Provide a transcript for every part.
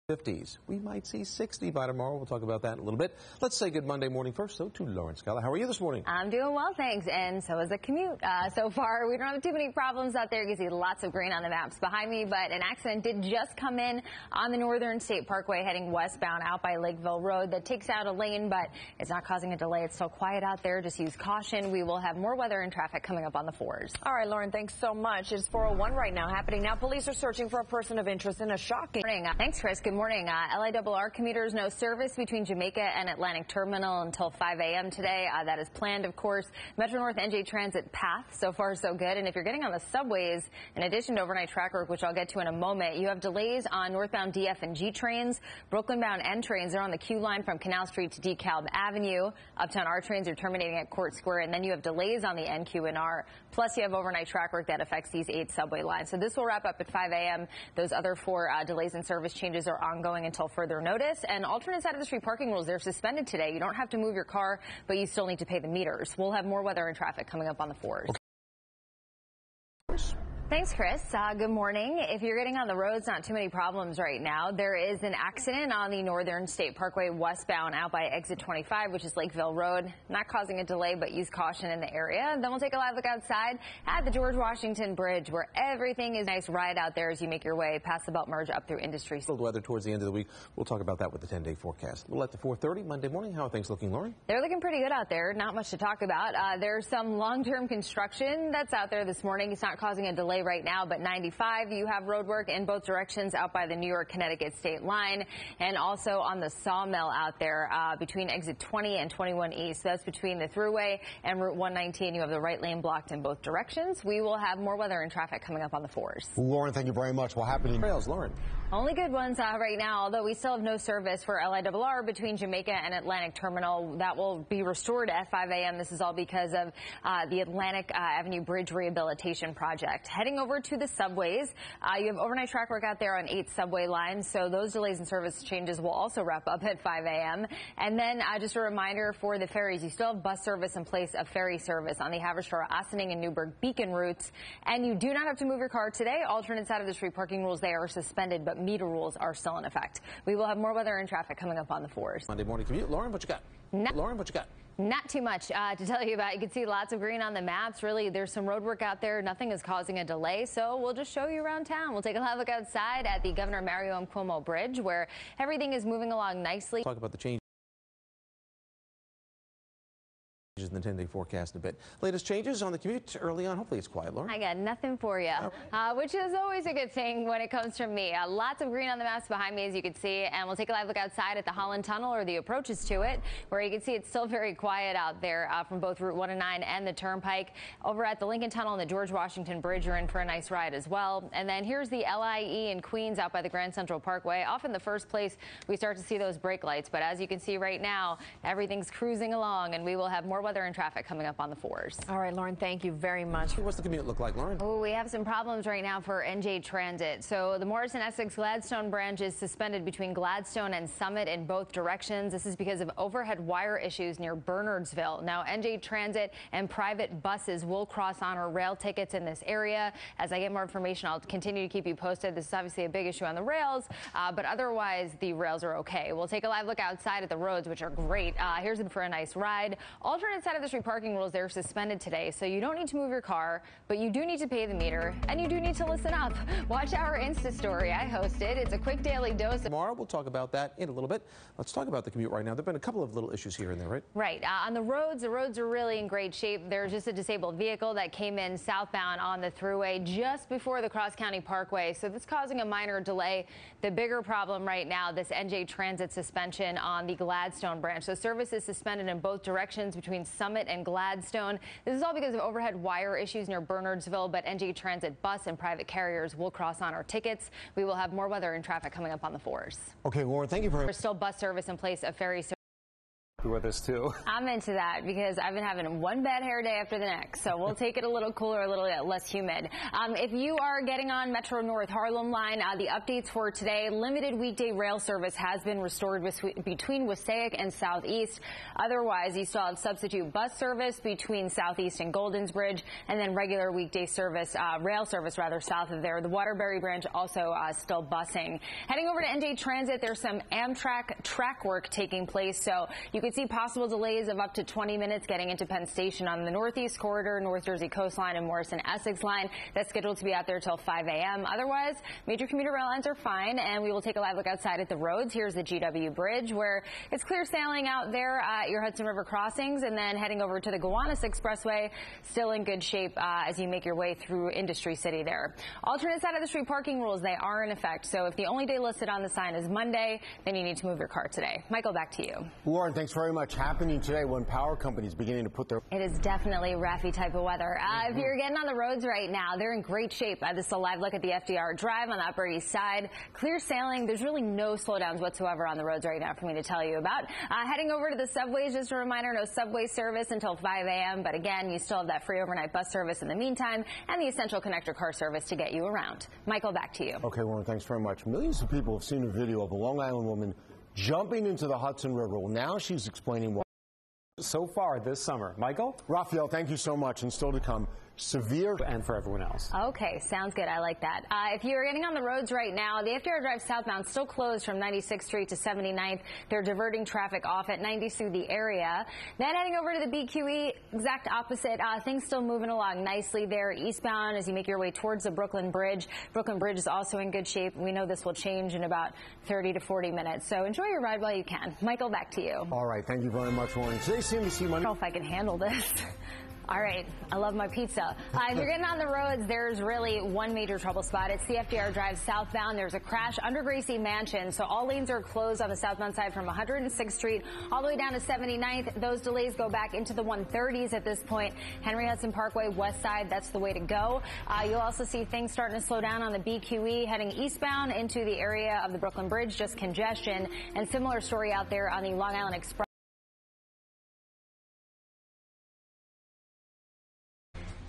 50s. We might see 60 by tomorrow. We'll talk about that in a little bit. Let's say good Monday morning first, though, to Lauren Scala. How are you this morning? I'm doing well, thanks. And so is the commute. So far, we don't have too many problems out there. You can see lots of green on the maps behind me, but an accident did just come in on the Northern State Parkway heading westbound out by Lakeville Road. That takes out a lane, but it's not causing a delay. It's still quiet out there. Just use caution. We will have more weather and traffic coming up on the 4s. All right, Lauren, thanks so much. It's 4:01 right now happening. Now, police are searching for a person of interest in a shocking. Thanks, Chris. Good morning. LIRR commuters, no service between Jamaica and Atlantic Terminal until 5 a.m. today. That is planned, of course. Metro North NJ Transit path, so far so good. And if you're getting on the subways, in addition to overnight track work, which I'll get to in a moment, you have delays on northbound DF and G trains. Brooklyn-bound N trains are on the Q line from Canal Street to DeKalb Avenue. Uptown R trains are terminating at Court Square, and then you have delays on the NQ and R. Plus, you have overnight track work that affects these 8 subway lines. So this will wrap up at 5 a.m. Those other 4 delays and service changes are ongoing until further notice. And alternate side of the street parking rules, they're suspended today. You don't have to move your car, but you still need to pay the meters. We'll have more weather and traffic coming up on the 4s. Thanks, Chris. Good morning. If you're getting on the roads, not too many problems right now. There is an accident on the Northern State Parkway westbound out by exit 25, which is Lakeville Road. Not causing a delay, but use caution in the area. Then we'll take a live look outside at the George Washington Bridge, where everything is nice ride out there as you make your way past the belt merge up through Industry. Cold weather towards the end of the week. We'll talk about that with the 10-day forecast. We'll at the 4:30 Monday morning. How are things looking, Lauren? They're looking pretty good out there. Not much to talk about. There's some long-term construction that's out there this morning. It's not causing a delay right now, but 95, you have road work in both directions out by the New York-Connecticut state line, and also on the sawmill out there between exit 20 and 21 East. That's between the Thruway and Route 119. You have the right lane blocked in both directions. We will have more weather and traffic coming up on the 4s. Lauren, thank you very much. What happened in trails, Lauren? Only good ones right now, although we still have no service for LIRR between Jamaica and Atlantic Terminal. That will be restored at 5 a.m. This is all because of the Atlantic Avenue Bridge Rehabilitation Project. Heading over to the subways, you have overnight track work out there on 8 subway lines, so those delays and service changes will also wrap up at 5 a.m. And then just a reminder for the ferries, you still have bus service in place of ferry service on the Haverstraw, Ossining, and Newburgh Beacon routes, and you do not have to move your car today. Alternate side of the street parking rules, they are suspended, but meter rules are still in effect. We will have more weather and traffic coming up on the 4s. Monday morning commute. Lauren, what you got? Lauren, what you got? Not too much to tell you about. You can see lots of green on the maps. Really, there's some road work out there. Nothing is causing a delay, so we'll just show you around town. We'll take a live look outside at the Governor Mario Cuomo Bridge, where everything is moving along nicely. Talk about the changes in the 10-day forecast in a bit. Latest changes on the commute early on. Hopefully it's quiet, Lauren. I got nothing for you, which is always a good thing when it comes from me. Lots of green on the maps behind me, as you can see, and we'll take a live look outside at the Holland Tunnel, or the approaches to it, where you can see it's still very quiet out there from both Route 109 and the Turnpike. Over at the Lincoln Tunnel and the George Washington Bridge, you're in for a nice ride as well. And then here's the LIE in Queens out by the Grand Central Parkway. Often the first place we start to see those brake lights, but as you can see right now, everything's cruising along, and we will have more weather and traffic coming up on the 4s. All right, Lauren, thank you very much. What's the commute look like, Lauren? Oh, we have some problems right now for NJ Transit. So the Morrison-Essex Gladstone branch is suspended between Gladstone and Summit in both directions. This is because of overhead wire issues near Bernardsville. Now, NJ Transit and private buses will cross honor rail tickets in this area. As I get more information, I'll continue to keep you posted. This is obviously a big issue on the rails, but otherwise the rails are okay. We'll take a live look outside at the roads, which are great. Here's for a nice ride. Alternate side of the street parking rules, they're suspended today, so you don't need to move your car, but you do need to pay the meter, and you do need to listen up. Watch our Insta story I hosted. It's a quick daily dose. Tomorrow we'll talk about that in a little bit. Let's talk about the commute right now. There have been a couple of little issues here and there, right? Right. On the roads are really in great shape. There's just a disabled vehicle that came in southbound on the Thruway just before the Cross County Parkway, so that's causing a minor delay. The bigger problem right now, this NJ Transit suspension on the Gladstone branch. So service is suspended in both directions between Summit and Gladstone. This is all because of overhead wire issues near Bernardsville, but NJ Transit bus and private carriers will cross on our tickets. We will have more weather and traffic coming up on the 4s. Okay, Lauren, thank you very much. There's still bus service in place of ferry service. with us too. I'm into that because I've been having one bad hair day after the next, so we'll take it a little cooler, a little less humid. If you are getting on Metro North Harlem line, the updates for today: limited weekday rail service has been restored between Wassaic and Southeast. Otherwise, you still have substitute bus service between Southeast and Golden's Bridge, and then regular weekday service, rail service rather, south of there. The Waterbury branch also still busing. Heading over to NJ Transit, there's some Amtrak track work taking place, so you could see possible delays of up to 20 minutes getting into Penn Station on the Northeast Corridor, North Jersey Coastline, and Morrison-Essex line. That's scheduled to be out there till 5 a.m. Otherwise, major commuter rail lines are fine, and we will take a live look outside at the roads. Here's the GW Bridge, where it's clear sailing out there at your Hudson River crossings, and then heading over to the Gowanus Expressway, still in good shape as you make your way through Industry City there. Alternate side of the street parking rules, they are in effect, so if the only day listed on the sign is Monday, then you need to move your car today. Michael, back to you. Lauren, thanks very much. Happening today when power companies beginning to put their... It is definitely raffy type of weather. If you're getting on the roads right now, they're in great shape. This is a live look at the FDR Drive on the Upper East Side. Clear sailing. There's really no slowdowns whatsoever on the roads right now for me to tell you about. Heading over to the subways, just a reminder, no subway service until 5 a.m. But again, you still have that free overnight bus service in the meantime and the essential connector car service to get you around. Michael, back to you. Okay, Lauren, thanks very much. Millions of people have seen a video of a Long Island woman jumping into the Hudson River. Well, now she's explaining why. So far this summer. Michael? Raphael, thank you so much. And still to come, severe... And for everyone else. Okay, sounds good. I like that. If you're getting on the roads right now, the FDR Drive southbound still closed from 96th Street to 79th. They're diverting traffic off at 90 through the area. Then heading over to the BQE, exact opposite. Things still moving along nicely there eastbound as you make your way towards the Brooklyn Bridge. Brooklyn Bridge is also in good shape. We know this will change in about 30 to 40 minutes. So enjoy your ride while you can. Michael, back to you. All right, thank you very much, Lauren. Today's CNBC Money. I don't know if I can handle this. All right, I love my pizza. If you're getting on the roads, there's really one major trouble spot. It's the FDR Drive southbound. There's a crash under Gracie Mansion, so all lanes are closed on the southbound side from 106th Street all the way down to 79th. Those delays go back into the 130s at this point. Henry Hudson Parkway, west side, that's the way to go. You'll also see things starting to slow down on the BQE, heading eastbound into the area of the Brooklyn Bridge, just congestion. And similar story out there on the Long Island Express.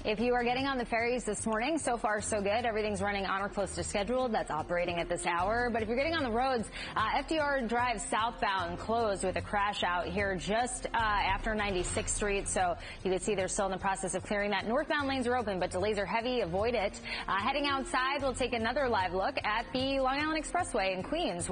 If you are getting on the ferries this morning, so far so good. Everything's running on or close to schedule. That's operating at this hour. But if you're getting on the roads, FDR Drive southbound closed with a crash out here just after 96th Street. So you can see they're still in the process of clearing that. Northbound lanes are open, but delays are heavy. Avoid it. Heading outside, we'll take another live look at the Long Island Expressway in Queens.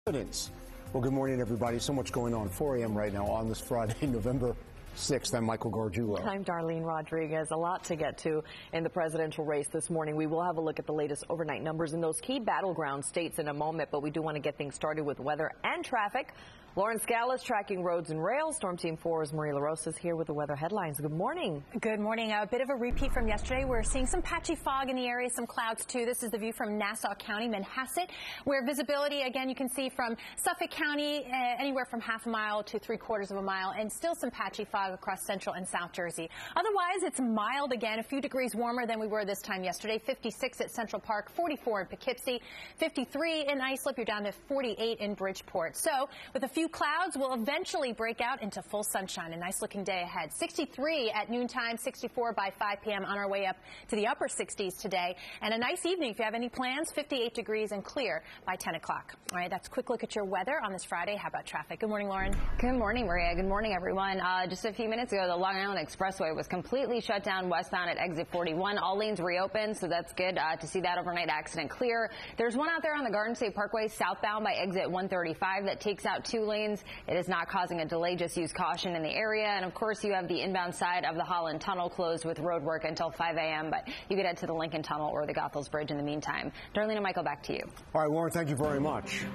Well, good morning, everybody. So much going on. 4 a.m. right now on this Friday, November 6th. I'm Michael Gargiulo. I'm Darlene Rodriguez. A lot to get to in the presidential race this morning. We will have a look at the latest overnight numbers in those key battleground states in a moment, but we do want to get things started with weather and traffic. Lauren Scala is tracking roads and rails. Storm Team 4's Marie LaRosa is here with the weather headlines. Good morning. Good morning. A bit of a repeat from yesterday. We're seeing some patchy fog in the area, some clouds too. This is the view from Nassau County, Manhasset, where visibility, again, you can see from Suffolk County anywhere from half a mile to 3/4 of a mile, and still some patchy fog across Central and South Jersey. Otherwise, it's mild again, a few degrees warmer than we were this time yesterday. 56 at Central Park, 44 in Poughkeepsie, 53 in Islip. You're down to 48 in Bridgeport. So with a few clouds, we'll eventually break out into full sunshine. A nice looking day ahead. 63 at noontime, 64 by 5 p.m. on our way up to the upper 60s today. And a nice evening if you have any plans. 58 degrees and clear by 10 o'clock. All right, that's a quick look at your weather on this Friday. How about traffic? Good morning, Lauren. Good morning, Maria. Good morning, everyone. Just a few minutes ago, the Long Island Expressway was completely shut down westbound at exit 41. All lanes reopened, so that's good to see that overnight accident clear. There's one out there on the Garden State Parkway southbound by exit 135 that takes out 2 lanes. It is not causing a delay. Just use caution in the area. And, of course, you have the inbound side of the Holland Tunnel closed with road work until 5 a.m., but you could head to the Lincoln Tunnel or the Goethals Bridge in the meantime. Darlene and Michael, back to you. All right, Lauren, thank you very much.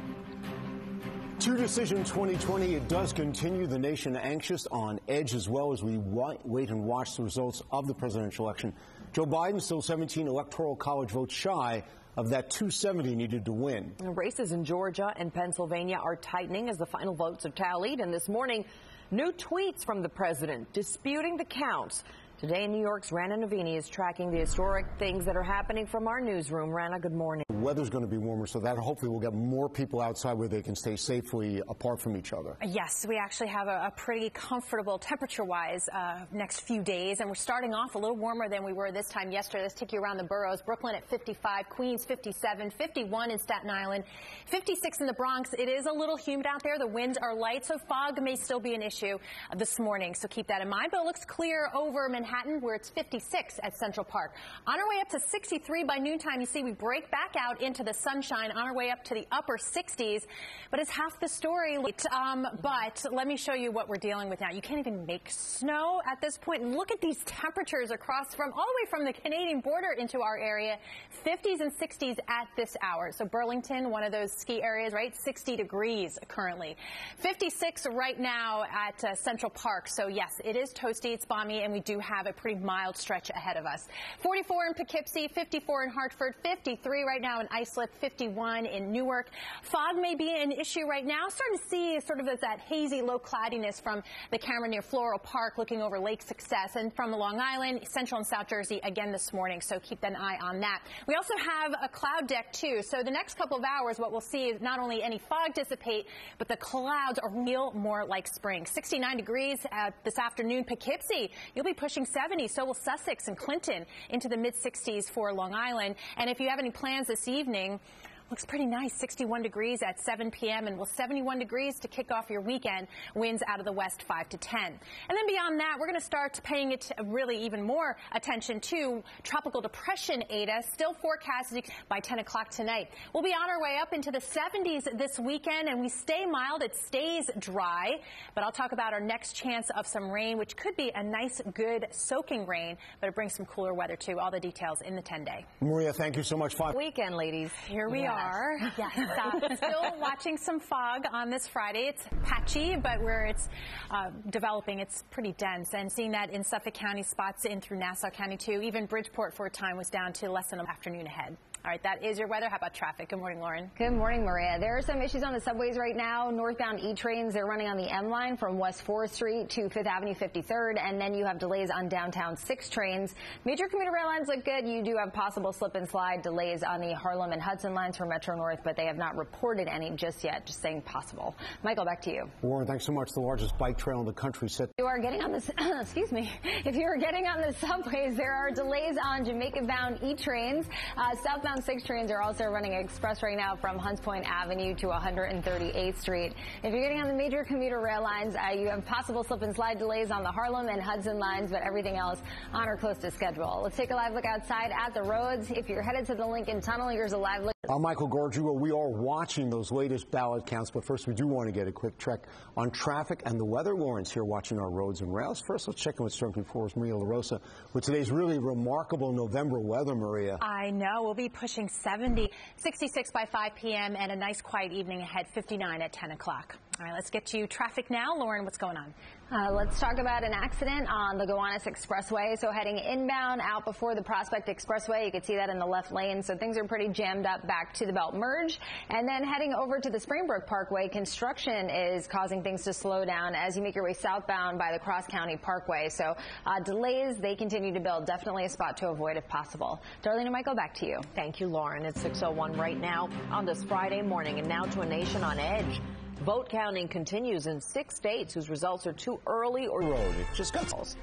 Two Decision 2020, it does continue the nation anxious, on edge as well as we wait and watch the results of the presidential election. Joe Biden still 17 electoral college votes shy of that 270 needed to win. Races in Georgia and Pennsylvania are tightening as the final votes are tallied. And this morning, new tweets from the president disputing the counts. Today, New York's Rana Navini is tracking the historic things that are happening from our newsroom. Rana, good morning. The weather's going to be warmer, so that hopefully will get more people outside where they can stay safely apart from each other. Yes, we actually have a pretty comfortable temperature-wise next few days, and we're starting off a little warmer than we were this time yesterday. Let's take you around the boroughs. Brooklyn at 55, Queens 57, 51 in Staten Island, 56 in the Bronx. It is a little humid out there. The winds are light, so fog may still be an issue this morning, so keep that in mind. But it looks clear over Manhattan, where it's 56 at Central Park. On our way up to 63 by noontime, you see we break back out into the sunshine on our way up to the upper 60s, but it's half the story. But let me show you what we're dealing with now. You can't even make snow at this point. And look at these temperatures across from all the way from the Canadian border into our area, 50s and 60s at this hour. So Burlington, one of those ski areas, right? 60 degrees currently. 56 right now at Central Park. So yes, it is toasty, it's balmy, and we do have a pretty mild stretch ahead of us. 44 in Poughkeepsie, 54 in Hartford, 53 right now in Islip, 51 in Newark. Fog may be an issue right now. Starting to see sort of that hazy low cloudiness from the camera near Floral Park looking over Lake Success, and from Long Island, Central and South Jersey again this morning, so keep an eye on that. We also have a cloud deck too, so the next couple of hours what we'll see is not only any fog dissipate, but the clouds are feel more like spring. 69 degrees this afternoon. Poughkeepsie, you'll be pushing 70, so will Sussex and Clinton, into the mid-60s for Long Island. And if you have any plans this evening, looks pretty nice, 61 degrees at 7 p.m. and 71 degrees to kick off your weekend. Winds out of the west 5 to 10. And then beyond that, we're going to start paying it really even more attention to Tropical Depression Eta, still forecasted by 10 o'clock tonight. We'll be on our way up into the 70s this weekend, and we stay mild. It stays dry, but I'll talk about our next chance of some rain, which could be a nice, good soaking rain, but it brings some cooler weather too. All the details in the 10-day. Maria, thank you so much. Weekend, ladies. Here we are. Yes, still watching some fog on this Friday. It's patchy, but where it's developing, it's pretty dense. And seeing that in Suffolk County, spots in through Nassau County too. Even Bridgeport for a time was down to less than an afternoon ahead. All right, that is your weather. How about traffic? Good morning, Lauren. Good morning, Maria. There are some issues on the subways right now. Northbound E-trains, they're running on the M line from West 4th Street to 5th Avenue 53rd, and then you have delays on downtown 6 trains. Major commuter rail lines look good. You do have possible slip and slide delays on the Harlem and Hudson lines for Metro North, but they have not reported any just yet, just saying possible. Michael, back to you. Warren, thanks so much. The largest bike trail in the country set. You are getting on this, excuse me. If you are getting on the subways, there are delays on Jamaica-bound E-trains. Southbound 6 trains are also running express right now from Hunts Point Avenue to 138th Street. If you're getting on the major commuter rail lines, you have possible slip and slide delays on the Harlem and Hudson lines, but everything else on or close to schedule. Let's take a live look outside at the roads. If you're headed to the Lincoln Tunnel, here's a live look. I'm Michael Gargiulo. We are watching those latest ballot counts, but first we do want to get a quick check on traffic and the weather. Lauren's here watching our roads and rails. First, let's check in with Storm Control Force Maria LaRosa with today's really remarkable November weather, Maria. I know. We'll be pushing 70, 66 by 5 p.m. and a nice quiet evening ahead, 59 at 10 o'clock. All right, let's get to traffic now. Lauren, what's going on? Let's talk about an accident on the Gowanus Expressway. So heading inbound out before the Prospect Expressway, you can see that in the left lane. So things are pretty jammed up back to the Belt Merge. And then heading over to the Springbrook Parkway, construction is causing things to slow down as you make your way southbound by the Cross County Parkway. So delays, they continue to build. Definitely a spot to avoid if possible. Darlene and Michael, back to you. Thank you, Lauren. It's 6:01 right now on this Friday morning. And now to a nation on edge. Vote counting continues in 6 states whose results are too early or road. It just got calls.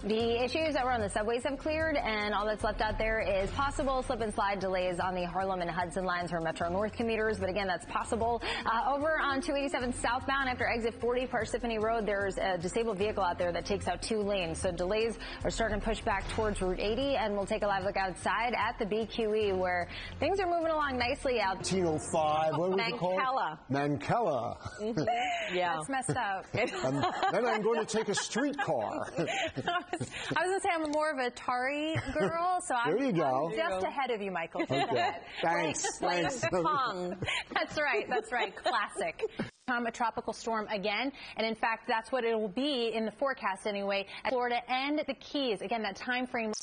The issues that were on the subways have cleared, and all that's left out there is possible slip and slide delays on the Harlem and Hudson lines for Metro North commuters. But again, that's possible. Over on 287 southbound after exit 40 Parsippany Road, there's a disabled vehicle out there that takes out 2 lanes. So delays are starting to push back towards Route 80, and we'll take a live look outside at the BQE where things are moving along nicely out. 1905. What was it called? Mankella. Yeah. That's messed up. Then I'm going to take a streetcar. I was going to say I'm more of a Atari girl, so I'm just ahead of you, Michael. Okay. Thanks. Pong. That's right. Classic. A tropical storm again, and in fact that's what it will be in the forecast anyway. Florida and the Keys, again, that time frame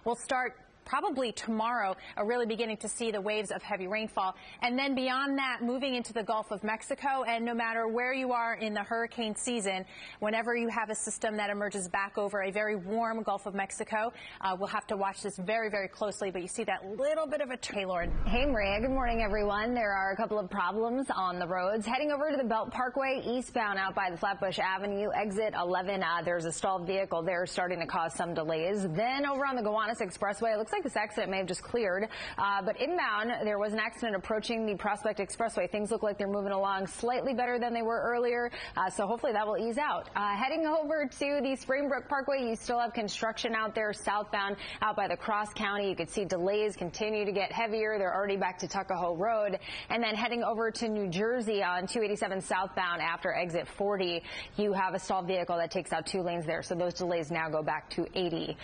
will start probably tomorrow, are really beginning to see the waves of heavy rainfall. And then beyond that, moving into the Gulf of Mexico. And no matter where you are in the hurricane season, whenever you have a system that emerges back over a very warm Gulf of Mexico, we'll have to watch this very, very closely. But you see that little bit of a Lauren. Hey, Maria. Good morning, everyone. There are a couple of problems on the roads. Heading over to the Belt Parkway eastbound out by the Flatbush Avenue, exit 11. There's a stalled vehicle there starting to cause some delays. Then over on the Gowanus Expressway, it looks like this accident may have just cleared. But inbound, there was an accident approaching the Prospect Expressway. Things look like they're moving along slightly better than they were earlier. So hopefully that will ease out. Heading over to the Springbrook Parkway, you still have construction out there southbound out by the Cross County. You could see delays continue to get heavier. They're already back to Tuckahoe Road. And then heading over to New Jersey on 287 southbound after exit 40, you have a stalled vehicle that takes out 2 lanes there. So those delays now go back to 80.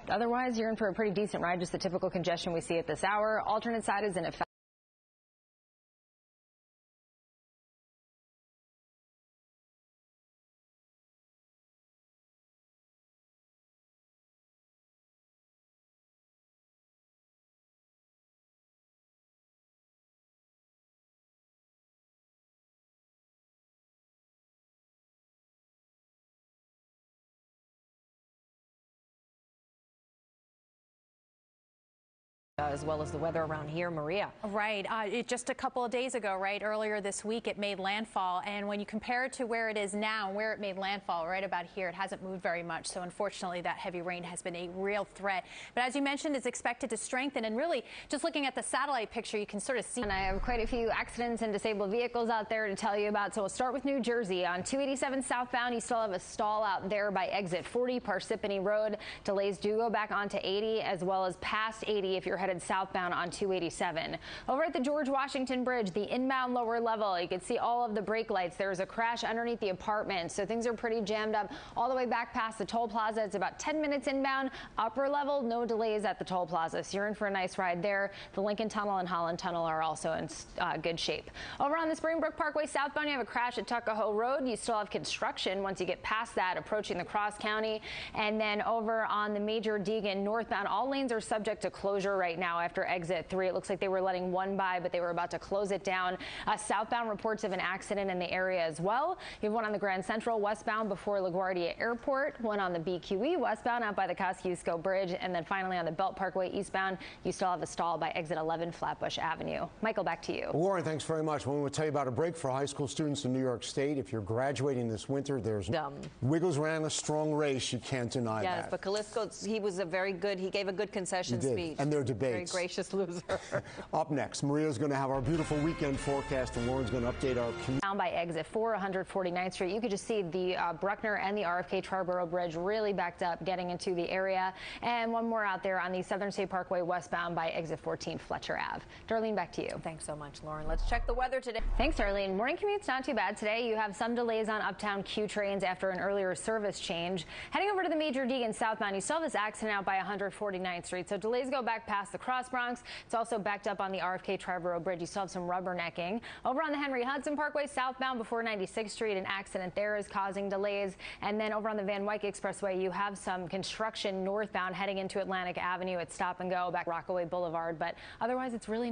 Otherwise, you're in for a pretty decent ride, just the typical congestion we see at this hour. Alternate side is in effect as well as the weather around here, Maria. Right. Just a couple of days ago, right, earlier this week, it made landfall. And when you compare it to where it is now and where it made landfall, right about here, it hasn't moved very much. So unfortunately, that heavy rain has been a real threat. But as you mentioned, it's expected to strengthen. And really, just looking at the satellite picture, you can sort of see. And I have quite a few accidents and disabled vehicles out there to tell you about. So we'll start with New Jersey. On 287 southbound, you still have a stall out there by exit 40, Parsippany Road. Delays do go back onto 80 as well as past 80 if you're headed southbound on 287. Over at the George Washington Bridge, the inbound lower level, you can see all of the brake lights. There's a crash underneath the apartment, so things are pretty jammed up all the way back past the toll plaza. It's about 10 minutes inbound. Upper level, no delays at the toll plaza, so you're in for a nice ride there. The Lincoln Tunnel and Holland Tunnel are also in good shape. Over on the Springbrook Parkway southbound, you have a crash at Tuckahoe Road. You still have construction once you get past that, approaching the Cross County. And then over on the Major Deegan northbound, all lanes are subject to closure right now after exit 3. It looks like they were letting one by, but they were about to close it down. Southbound reports of an accident in the area as well. You have one on the Grand Central westbound before LaGuardia Airport, one on the BQE westbound out by the Kosciuszko Bridge, and then finally on the Belt Parkway eastbound, you still have a stall by exit 11 Flatbush Avenue. Michael, back to you. Lauren, thanks very much. We want to tell you about a break for high school students in New York State. If you're graduating this winter, there's Wiggles ran a strong race. You can't deny that. Yes, but Kalisko, he gave a good concession speech. And their debates. Very gracious loser. Up next, Maria's going to have our beautiful weekend forecast, and Lauren's going to update our commute. Down by exit 4, 149th Street, you could just see the Bruckner and the RFK Triborough Bridge really backed up getting into the area. And one more out there on the Southern State Parkway westbound by exit 14 Fletcher Ave. Darlene, back to you. Thanks so much, Lauren. Let's check the weather today. Thanks, Darlene. Morning commute's not too bad today. You have some delays on Uptown Q trains after an earlier service change. Heading over to the Major Deegan southbound, you saw this accident out by 149th Street. So delays go back past the Cross Bronx. It's also backed up on the RFK Triborough Bridge. You still have some rubbernecking. Over on the Henry Hudson Parkway southbound before 96th Street, an accident there is causing delays. And then over on the Van Wyck Expressway, you have some construction northbound heading into Atlantic Avenue at Stop and Go back Rockaway Boulevard. But otherwise, it's really